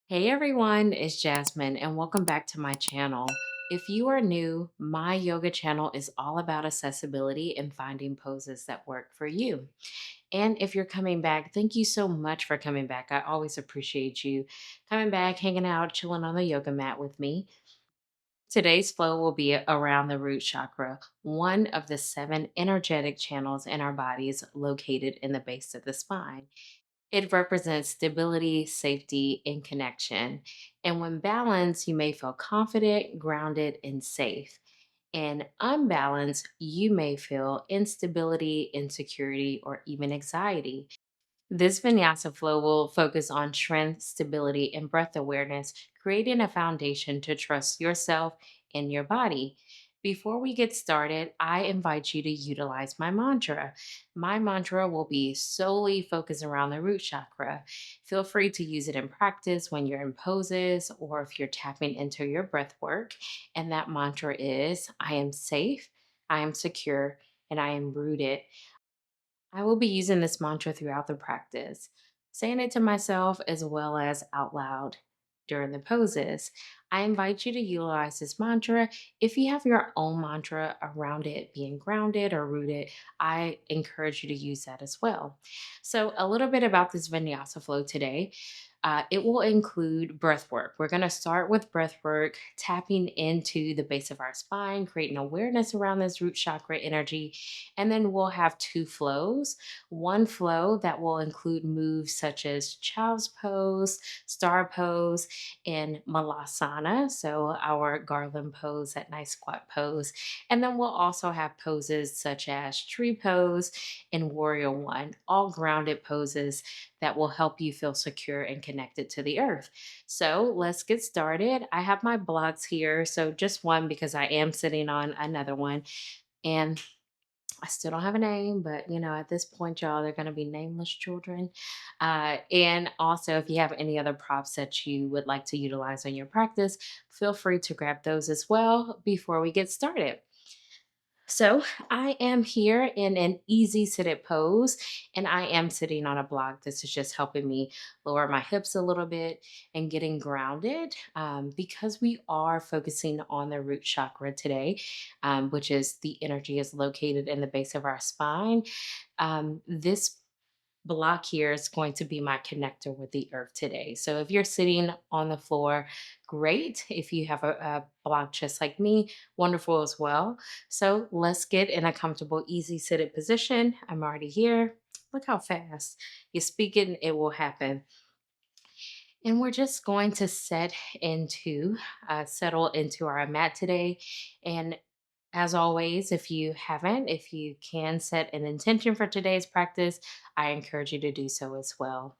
Hey everyone, it's Jasmine, and welcome back to my channel. If you are new, my yoga channel is all about accessibility and finding poses that work for you. And if you're coming back, thank you so much for coming back. I always appreciate you coming back, hanging out, chilling on the yoga mat with me. Today's flow will be around the root chakra, one of the seven energetic channels in our bodies located in the base of the spine. It represents stability, safety, and connection. And when balanced, you may feel confident, grounded, and safe. And unbalanced, you may feel instability, insecurity, or even anxiety. This vinyasa flow will focus on strength, stability, and breath awareness, creating a foundation to trust yourself and your body. Before we get started, I invite you to utilize my mantra. My mantra will be solely focused around the root chakra. Feel free to use it in practice when you're in poses or if you're tapping into your breath work. And that mantra is I am safe, I am secure, and I am rooted. I will be using this mantra throughout the practice, saying it to myself as well as out loud during the poses. I invite you to utilize this mantra. If you have your own mantra around it being grounded or rooted, I encourage you to use that as well. So, a little bit about this vinyasa flow today. It will include breath work. We're going to start with breath work, tapping into the base of our spine, creating awareness around this root chakra energy. And then we'll have two flows. One flow that will include moves such as child's pose, star pose, and malasana. So, our garland pose, that nice squat pose. And then we'll also have poses such as tree pose and warrior one, all grounded poses that will help you feel secure and connected to the earth. So let's get started. I have my blocks here. So just one because I am sitting on another one. And I still don't have a name, but at this point, y'all, they're going to be nameless children. And also, if you have any other props that you would like to utilize in your practice, feel free to grab those as well before we get started. So I am here in an easy seated pose, and I am sitting on a block. This is just helping me lower my hips a little bit and getting grounded because we are focusing on the root chakra today, which is the energy is located in the base of our spine. This block here is going to be my connector with the earth today. So if you're sitting on the floor, great. If you have a block just like me, wonderful as well. So let's get in a comfortable, easy seated position. I'm already here. Look how fast you speak it, and it will happen. And we're just going to settle into our mat today. And as always, if you can set an intention for today's practice, I encourage you to do so as well.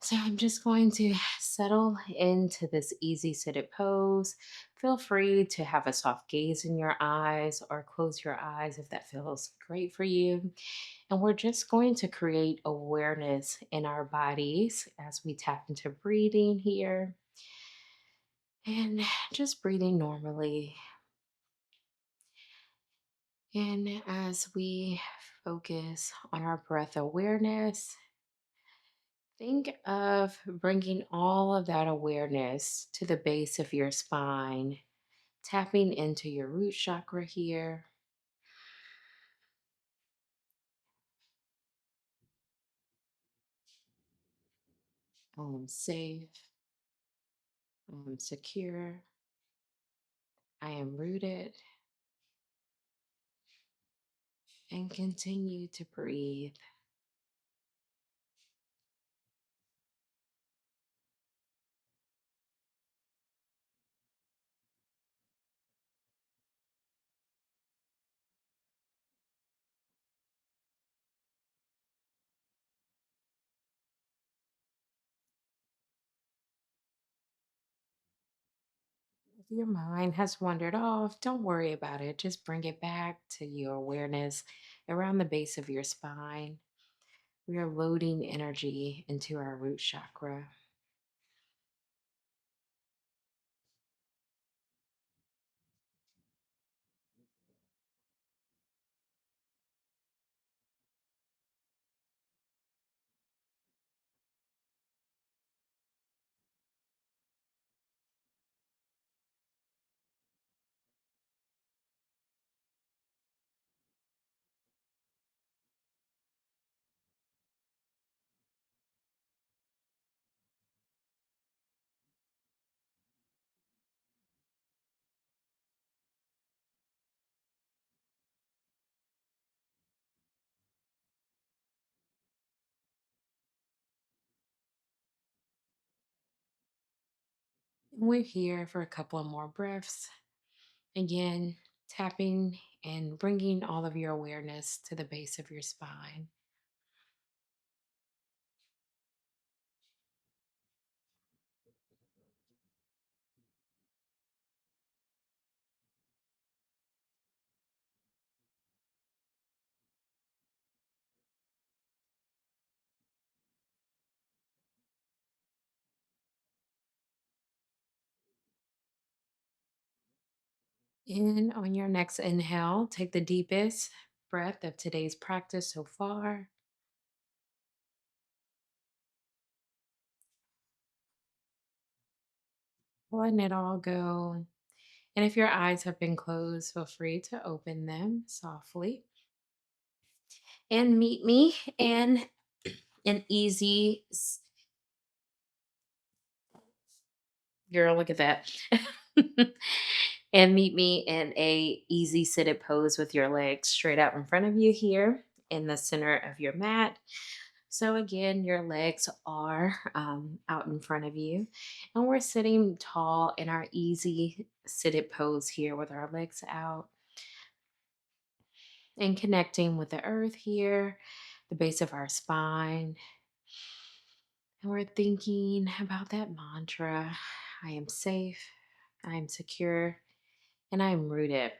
So I'm just going to settle into this easy seated pose. Feel free to have a soft gaze in your eyes or close your eyes if that feels great for you. And we're just going to create awareness in our bodies as we tap into breathing here and just breathing normally. And as we focus on our breath awareness, think of bringing all of that awareness to the base of your spine, tapping into your root chakra here. I am safe, I am secure, I am rooted, and continue to breathe. If your mind has wandered off, don't worry about it. Just bring it back to your awareness around the base of your spine. We are loading energy into our root chakra. And we're here for a couple of more breaths. Again, tapping and bringing all of your awareness to the base of your spine. And on your next inhale, take the deepest breath of today's practice so far. Letting it all go. And if your eyes have been closed, feel free to open them softly. And meet me in an easy, girl, look at that. And meet me in a easy seated pose with your legs straight out in front of you here in the center of your mat. So again, your legs are out in front of you, and we're sitting tall in our easy seated pose here with our legs out and connecting with the earth here, the base of our spine. And we're thinking about that mantra: I am safe, I am secure, and I am rooted.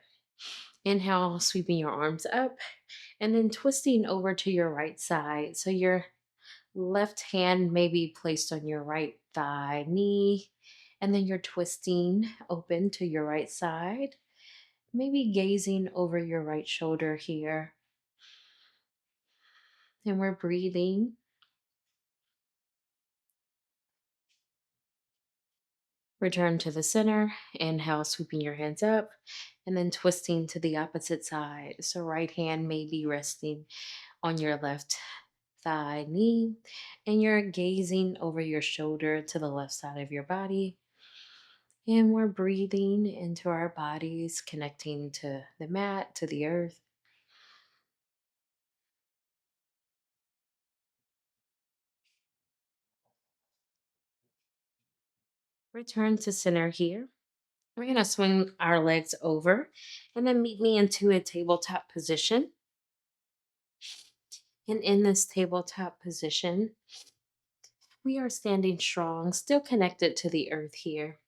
Inhale, sweeping your arms up and then twisting over to your right side. So your left hand may be placed on your right thigh, knee, and then you're twisting open to your right side, maybe gazing over your right shoulder here. And we're breathing. Return to the center. Inhale, sweeping your hands up and then twisting to the opposite side. So, right hand may be resting on your left thigh, knee, and you're gazing over your shoulder to the left side of your body. And we're breathing into our bodies, connecting to the mat, to the earth. Return to center here. We're going to swing our legs over and then meet me into a tabletop position. And in this tabletop position, we are standing strong, still connected to the earth here.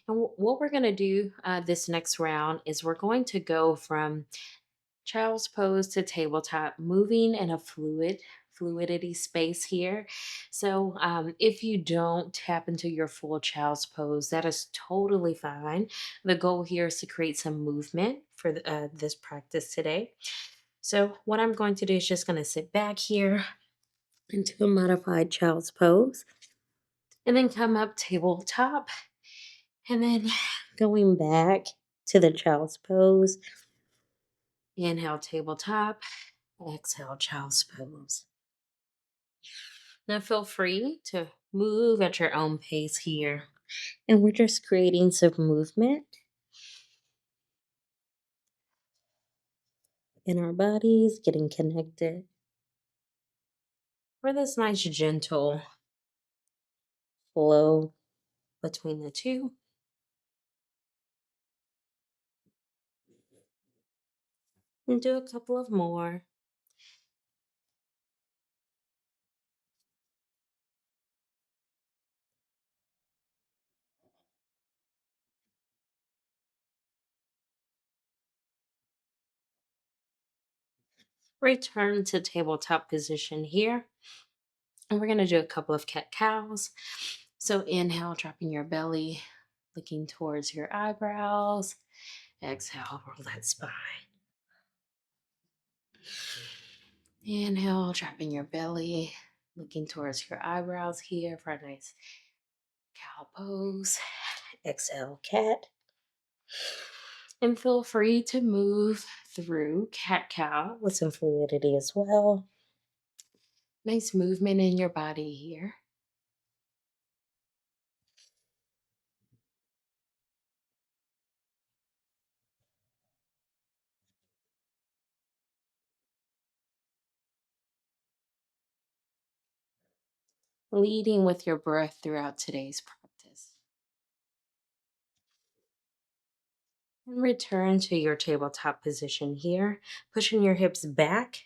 And what we're going to do this next round is we're going to go from child's pose to tabletop, moving in a fluidity space here. So if you don't tap into your full child's pose, that is totally fine. The goal here is to create some movement for this practice today. So what I'm going to do is just going to sit back here into a modified child's pose and then come up tabletop and then going back to the child's pose. Inhale, tabletop. Exhale, child's pose. Now feel free to move at your own pace here. And we're just creating some movement in our bodies, getting connected for this nice, gentle flow between the two. And do a couple of more. Return to tabletop position here. And we're going to do a couple of cat cows. So inhale, dropping your belly, looking towards your eyebrows. Exhale, roll that spine. Inhale, dropping your belly, looking towards your eyebrows here for a nice cow pose. Exhale, cat. And feel free to move through cat cow with some fluidity as well. Nice movement in your body here. Leading with your breath throughout today's practice. And return to your tabletop position here, pushing your hips back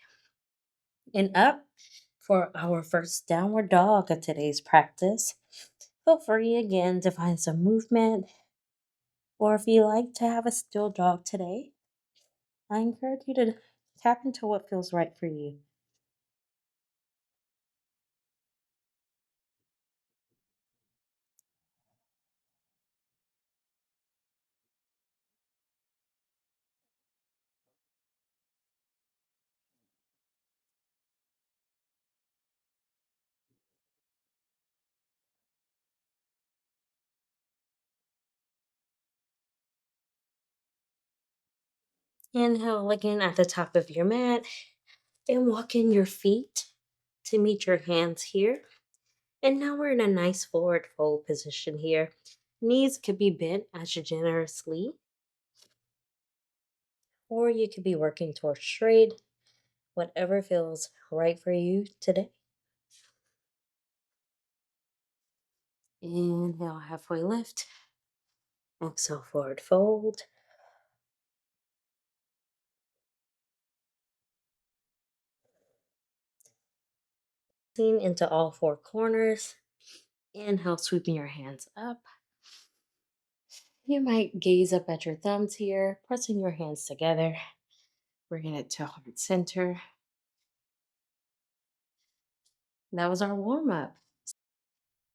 and up for our first downward dog of today's practice. Feel free again to find some movement, or if you like to have a still dog today, I encourage you to tap into what feels right for you. Inhale again at the top of your mat and walk in your feet to meet your hands here. And now we're in a nice forward fold position here. Knees could be bent as you generously, or you could be working towards straight, whatever feels right for you today. Inhale, halfway lift. Exhale, forward fold. Lean into all four corners. Inhale, sweeping your hands up. You might gaze up at your thumbs here, pressing your hands together, bringing it to heart center. That was our warm up.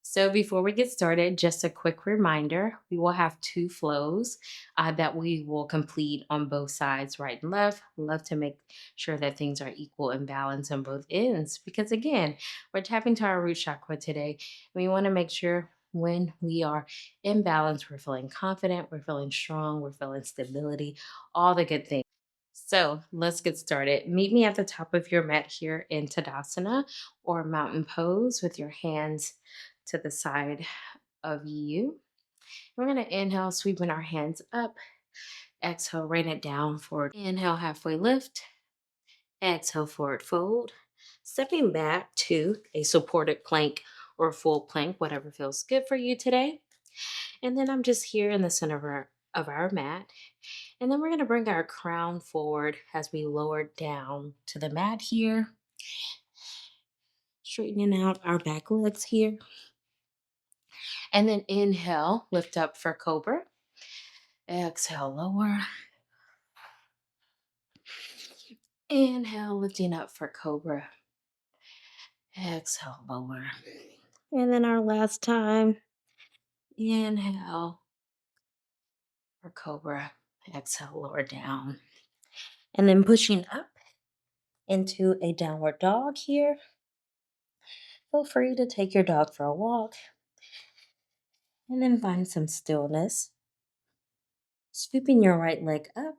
So, before we get started, just a quick reminder we will have two flows that we will complete on both sides, right and left. Love to make sure that things are equal and balanced on both ends because, again, we're tapping to our root chakra today. We want to make sure when we are in balance, we're feeling confident, we're feeling strong, we're feeling stability, all the good things. So let's get started. Meet me at the top of your mat here in Tadasana or mountain pose with your hands to the side of you. We're going to inhale, sweeping our hands up. Exhale, rain it down forward. Inhale, halfway lift. Exhale, forward fold. Stepping back to a supported plank or full plank, whatever feels good for you today. And then I'm just here in the center of our mat. And then we're going to bring our crown forward as we lower down to the mat here. Straightening out our back legs here. And then inhale, lift up for cobra. Exhale, lower. Inhale, lifting up for cobra. Exhale, lower. And then our last time. Inhale for cobra. Exhale, lower down. And then pushing up into a downward dog here. Feel free to take your dog for a walk. And then find some stillness. Sweeping your right leg up.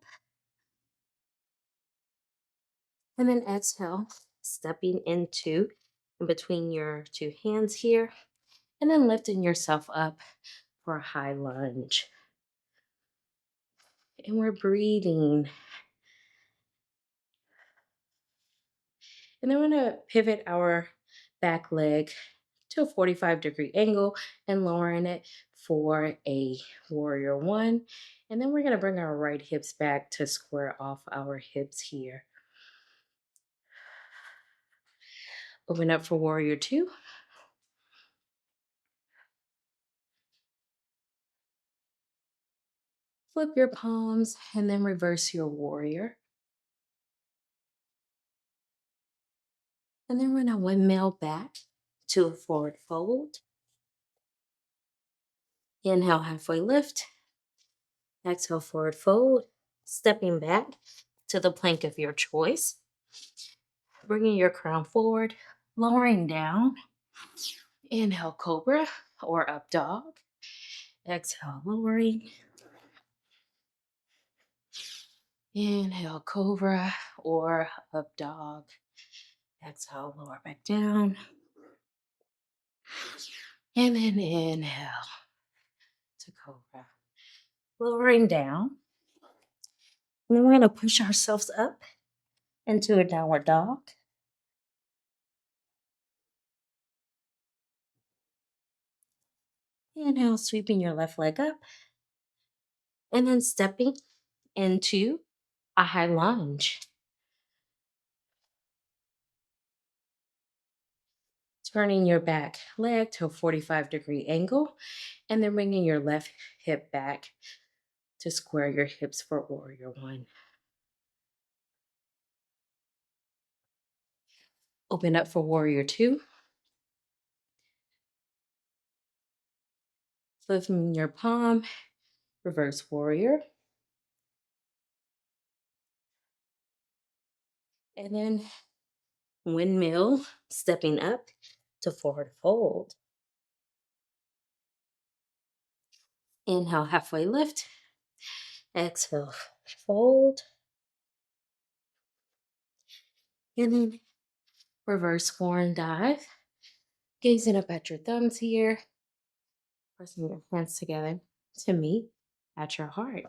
And then exhale, stepping into in between your two hands here. And then lifting yourself up for a high lunge. And we're breathing. And then we're going to pivot our back leg to a 45-degree angle and lowering it for a warrior one. And then we're going to bring our right hips back to square off our hips here. Open up for warrior two. Flip your palms and then reverse your warrior. And then we're going to windmill back to a forward fold. Inhale, halfway lift. Exhale, forward fold. Stepping back to the plank of your choice. Bringing your crown forward, lowering down. Inhale, cobra or up dog. Exhale, lowering. Inhale, cobra or up dog. Exhale, lower back down. And then inhale to cobra. Lowering down. And then we're going to push ourselves up into a downward dog. Inhale, sweeping your left leg up. And then stepping into a high lunge. Turning your back leg to a 45-degree angle, and then bringing your left hip back to square your hips for warrior one. Open up for warrior two. Lifting your palm, reverse warrior. And then windmill, stepping up to forward fold. Inhale, halfway lift. Exhale, fold. And then reverse foreign dive. Gazing up at your thumbs here, pressing your hands together to meet at your heart.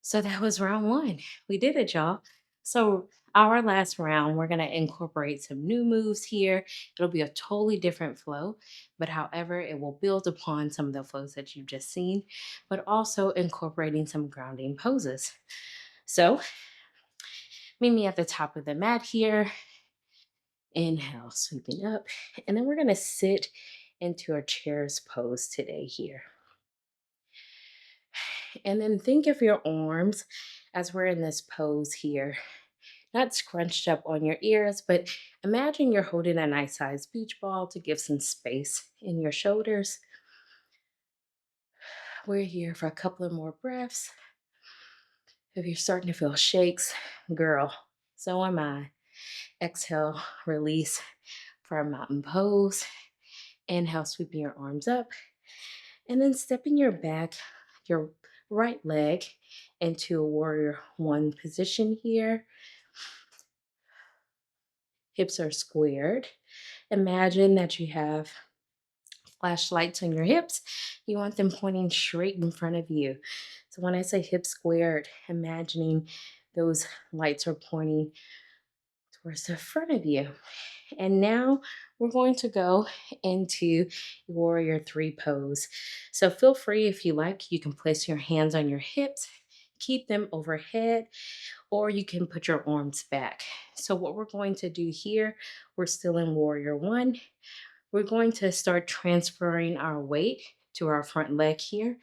So that was round one. We did it, y'all. So our last round, we're going to incorporate some new moves here. It'll be a totally different flow, but however, it will build upon some of the flows that you've just seen, but also incorporating some grounding poses. So meet me at the top of the mat here. Inhale, sweeping up. And then we're going to sit into our chair's pose today here. And then think of your arms as we're in this pose here, not scrunched up on your ears, but imagine you're holding a nice sized beach ball to give some space in your shoulders. We're here for a couple of more breaths. If you're starting to feel shakes, girl, so am I. Exhale, release for a mountain pose. Inhale, sweeping your arms up. And then stepping your right leg into a warrior one position here. Hips are squared. Imagine that you have flashlights on your hips. You want them pointing straight in front of you. So when I say hips squared, imagining those lights are pointing towards the front of you. And now we're going to go into warrior three pose. So feel free, if you like, you can place your hands on your hips, keep them overhead, or you can put your arms back. So what we're going to do here, we're still in warrior one. We're going to start transferring our weight to our front leg here,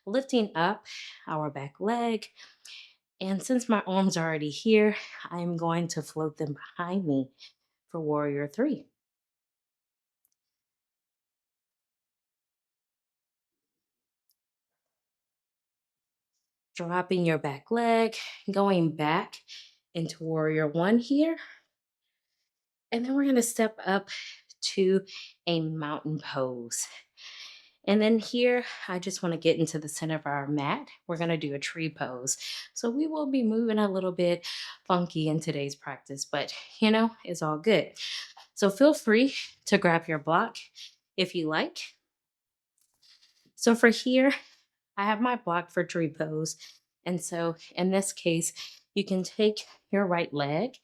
lifting up our back leg. And since my arms are already here, I'm going to float them behind me for warrior three. Dropping your back leg, going back into warrior one here. And then we're going to step up to a mountain pose. And then here, I just want to get into the center of our mat. We're going to do a tree pose. So we will be moving a little bit funky in today's practice, but it's all good. So feel free to grab your block if you like. So for here, I have my block for tree pose. And so in this case, you can take your right leg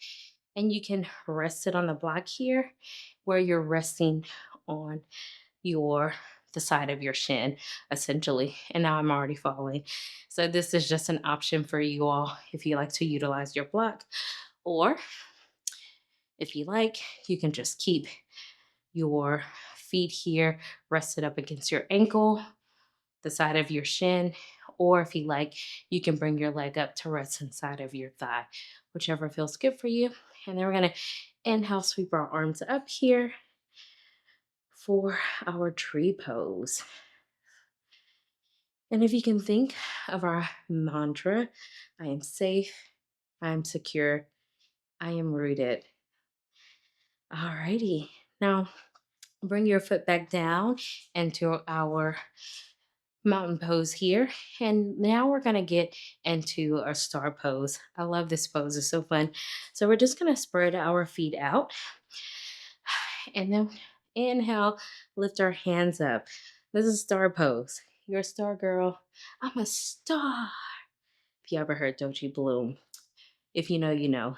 and you can rest it on the block here where you're resting on the side of your shin, essentially. And now I'm already falling. So this is just an option for you all if you like to utilize your block. Or if you like, you can just keep your feet here rested up against your ankle, the side of your shin, or if you like, you can bring your leg up to rest inside of your thigh, whichever feels good for you. And then we're going to inhale, sweep our arms up here for our tree pose. And if you can think of our mantra, I am safe, I am secure, I am rooted. Alrighty. Now bring your foot back down into our mountain pose here. And now we're going to get into our star pose. I love this pose. It's so fun. So we're just going to spread our feet out. And then inhale, lift our hands up. This is star pose. You're a star girl. I'm a star. If you ever heard Doji Bloom. If you know, you know.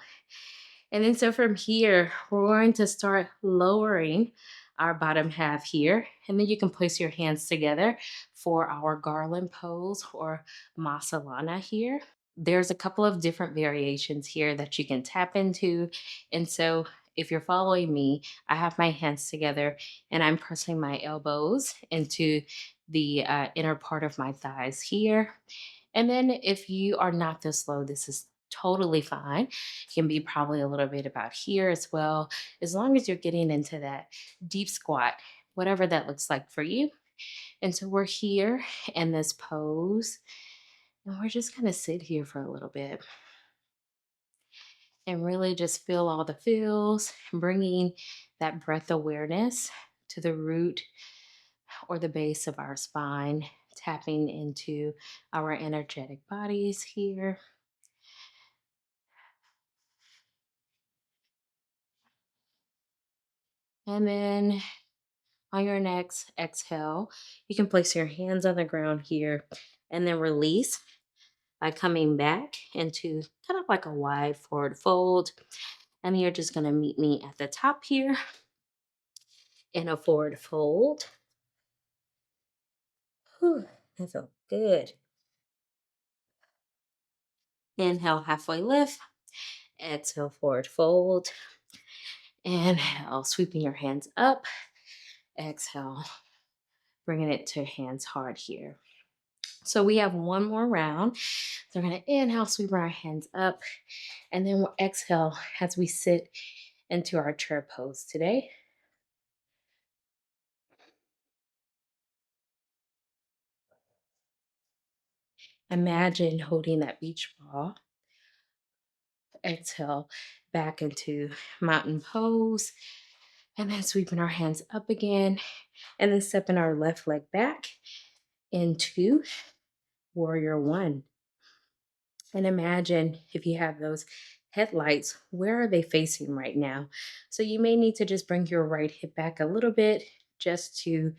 And then so from here, we're going to start lowering our bottom half here. And then you can place your hands together for our garland pose or masalana here. There's a couple of different variations here that you can tap into. And so if you're following me, I have my hands together and I'm pressing my elbows into the inner part of my thighs here. And then if you are not this low, this is totally fine. It can be probably a little bit about here as well, as long as you're getting into that deep squat, whatever that looks like for you. And so we're here in this pose, and we're just going to sit here for a little bit and really just feel all the feels, bringing that breath awareness to the root or the base of our spine, tapping into our energetic bodies here. And then on your next exhale, you can place your hands on the ground here and then release by coming back into kind of like a wide forward fold. And you're just going to meet me at the top here in a forward fold. Whew, that felt good. Inhale, halfway lift. Exhale, forward fold. Inhale, sweeping your hands up. Exhale, bringing it to hands hard here. So we have one more round. So we're going to inhale, sweep our hands up, and then we'll exhale as we sit into our chair pose today. Imagine holding that beach ball. Exhale back into mountain pose, and then sweeping our hands up again, and then stepping our left leg back into warrior one. And imagine if you have those headlights, where are they facing right now? So you may need to just bring your right hip back a little bit just to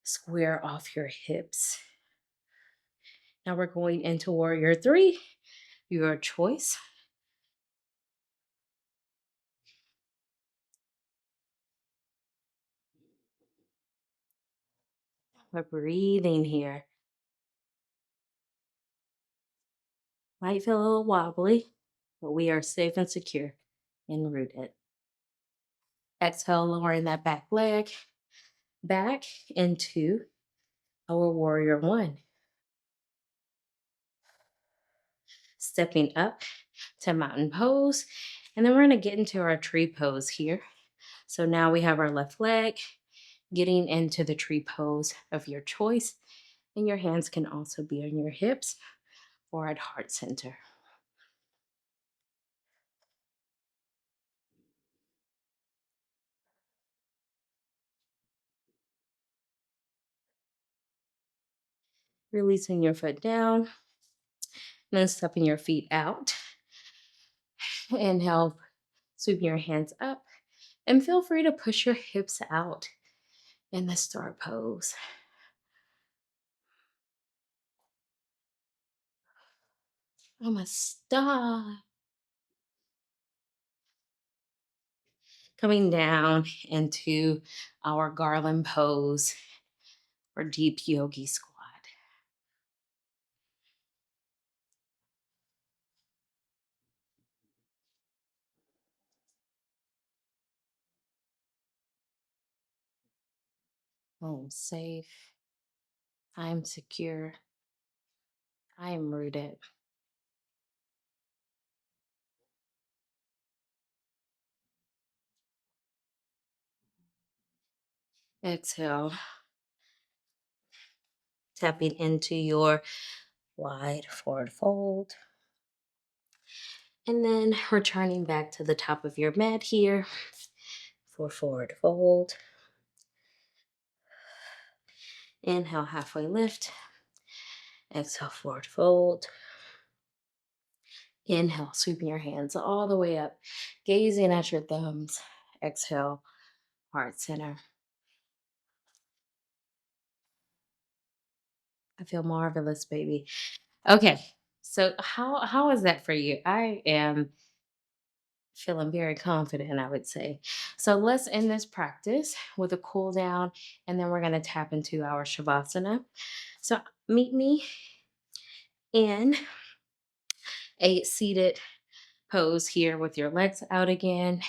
square off your hips. Now we're going into warrior three, your choice. We're breathing here. Might feel a little wobbly, but we are safe and secure and rooted. Exhale, lowering that back leg back into our warrior one. Stepping up to mountain pose. And then we're going to get into our tree pose here. So now we have our left leg getting into the tree pose of your choice. And your hands can also be on your hips or at heart center. Releasing your foot down, then stepping your feet out. Inhale, sweep your hands up, and feel free to push your hips out in the star pose. I'm a star. Coming down into our garland pose or deep yogi squat. I'm safe. I'm secure. I am rooted. Exhale, tapping into your wide forward fold. And then returning back to the top of your mat here for forward fold. Inhale, halfway lift. Exhale, forward fold. Inhale, sweeping your hands all the way up, gazing at your thumbs. Exhale, heart center. I feel marvelous, baby. Okay, so how is that for you? I am feeling very confident, I would say. So let's end this practice with a cool down, and then we're going to tap into our Shavasana. So meet me in a seated pose here with your legs out again.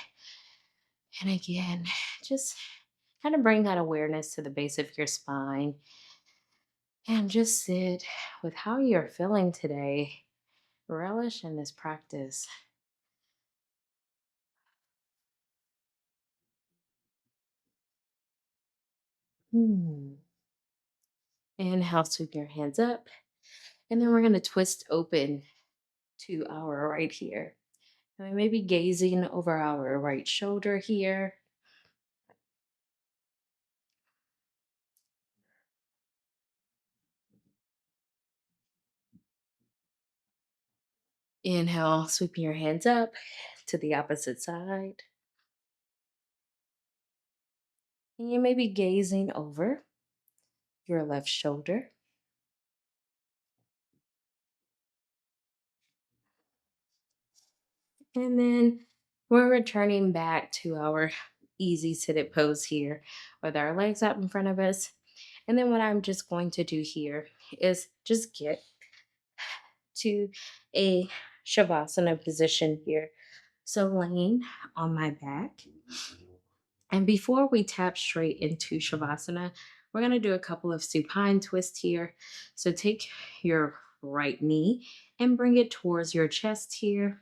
And again, just kind of bring that awareness to the base of your spine and just sit with how you're feeling today. Relish in this practice. Hmm. Inhale, sweep your hands up. And then we're going to twist open to our right here. And we may be gazing over our right shoulder here. Inhale, sweeping your hands up to the opposite side. And you may be gazing over your left shoulder. And then we're returning back to our easy seated pose here with our legs out in front of us. And then what I'm just going to do here is just get to a Shavasana position here. So laying on my back. And before we tap straight into Shavasana, we're going to do a couple of supine twists here. So take your right knee and bring it towards your chest here.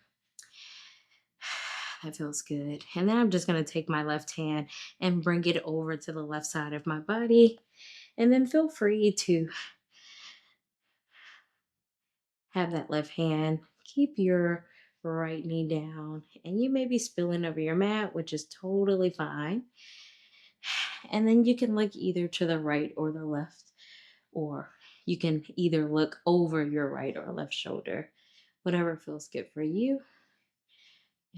That feels good. And then I'm just going to take my left hand and bring it over to the left side of my body. And then feel free to have that left hand. Keep your right knee down. And you may be spilling over your mat, which is totally fine. And then you can look either to the right or the left, or you can either look over your right or left shoulder, whatever feels good for you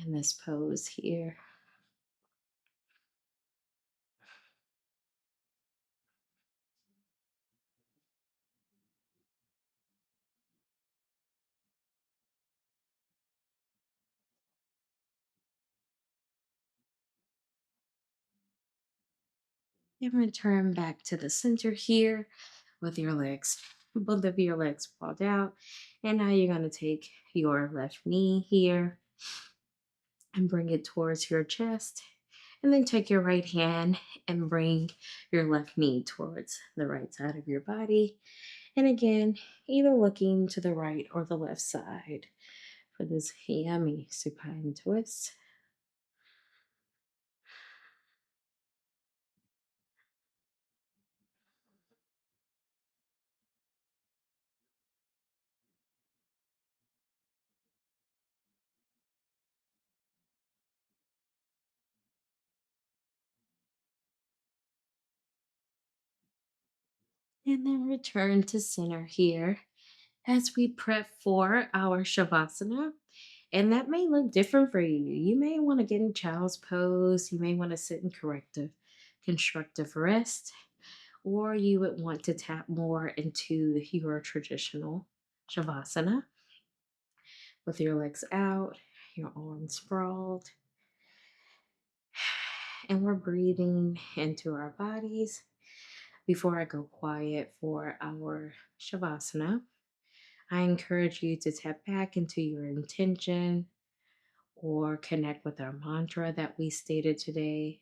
in this pose here. And return back to the center here with your legs, both of your legs sprawled out. And now you're going to take your left knee here and bring it towards your chest. And then take your right hand and bring your left knee towards the right side of your body. And again, either looking to the right or the left side for this yummy supine twist. And then return to center here as we prep for our Shavasana. And that may look different for you. You may want to get in child's pose. You may want to sit in corrective, constructive rest, or you would want to tap more into your traditional Shavasana with your legs out, your arms sprawled. And we're breathing into our bodies. Before I go quiet for our Shavasana, I encourage you to tap back into your intention or connect with our mantra that we stated today.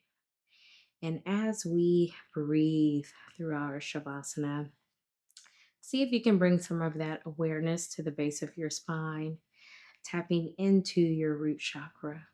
And as we breathe through our Shavasana, see if you can bring some of that awareness to the base of your spine, tapping into your root chakra.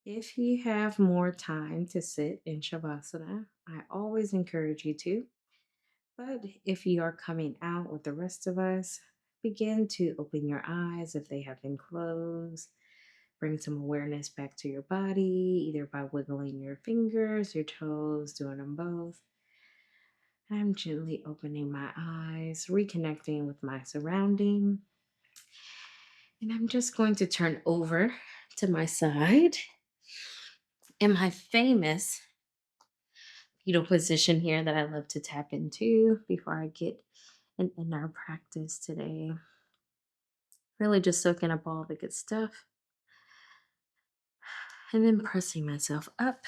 If you have more time to sit in Shavasana, I always encourage you to. But if you are coming out with the rest of us, begin to open your eyes if they have been closed. Bring some awareness back to your body, either by wiggling your fingers, your toes, doing them both. I'm gently opening my eyes, reconnecting with my surrounding. And I'm just going to turn over to my side in my famous fetal position here that I love to tap into before I get in our practice today. Really just soaking up all the good stuff and then pressing myself up.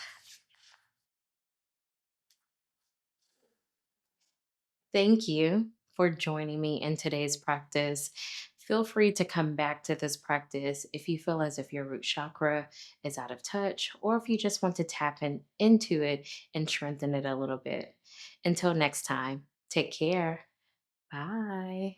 Thank you for joining me in today's practice. Feel free to come back to this practice if you feel as if your root chakra is out of touch, or if you just want to tap into it and strengthen it a little bit. Until next time, take care. Bye.